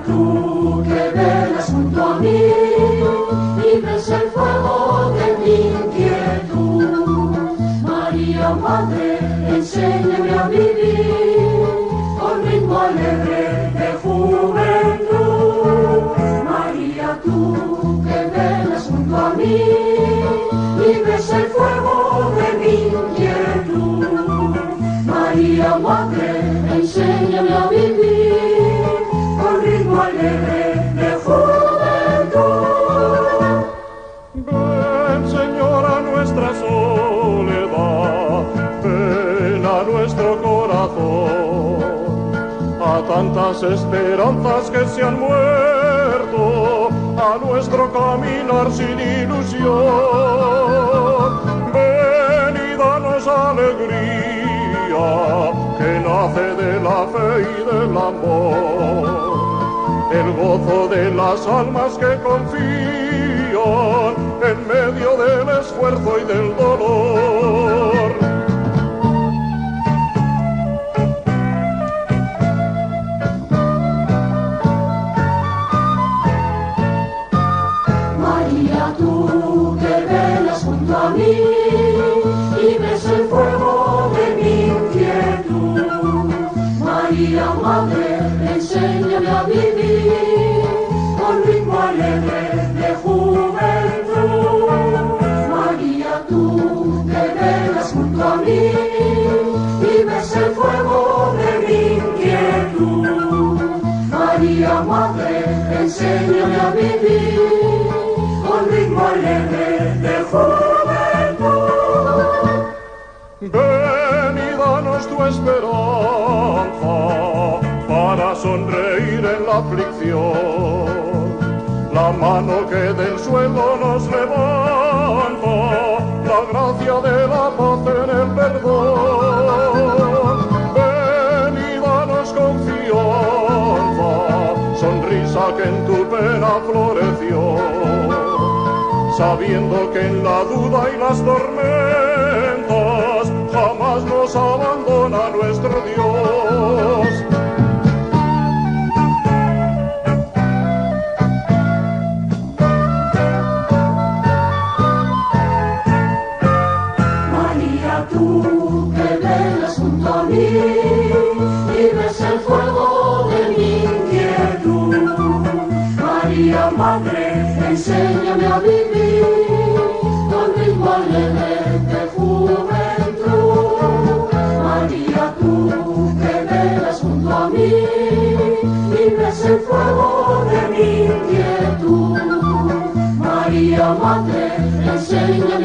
tú que velas junto a mí y ves el fuego de mi inquietud. María, Madre, enséñame a vivir con ritmo alegre de juventud. María, tú que velas junto a mí y ves el fuego de mi inquietud. María, Madre, enséñame a vivir con ritmo alegre de juventud. Ven, Señora, nuestra soledad, ven a nuestro corazón, a tantas esperanzas que se han muerto, a nuestro caminar sin ilusión. Ven y danos alegría que nace de la fe y del amor, el gozo de las almas que confían en medio del esfuerzo y del dolor. María, tú que velas junto a mí y ves el fuego de mi inquietud. María, Madre, enséñame a vivir con ritmo alegre de juventud. María, tú que velas junto a mí y ves el fuego de mi inquietud. María, Madre, enséñame a vivir con ritmo alegre de juventud. Ven y danos tu esperanza para sonreír en la aflicción, la mano que del suelo nos levanta, la gracia de la paz en el perdón. Ven y danos confianza, sonrisa que en tu pena floreció, sabiendo que en la duda y las tormentas jamás nos abandona nuestro Dios. María, tú que velas junto a mí y ves el fuego de mi inquietud. María, Madre, enséñame a vivir con ritmo alegre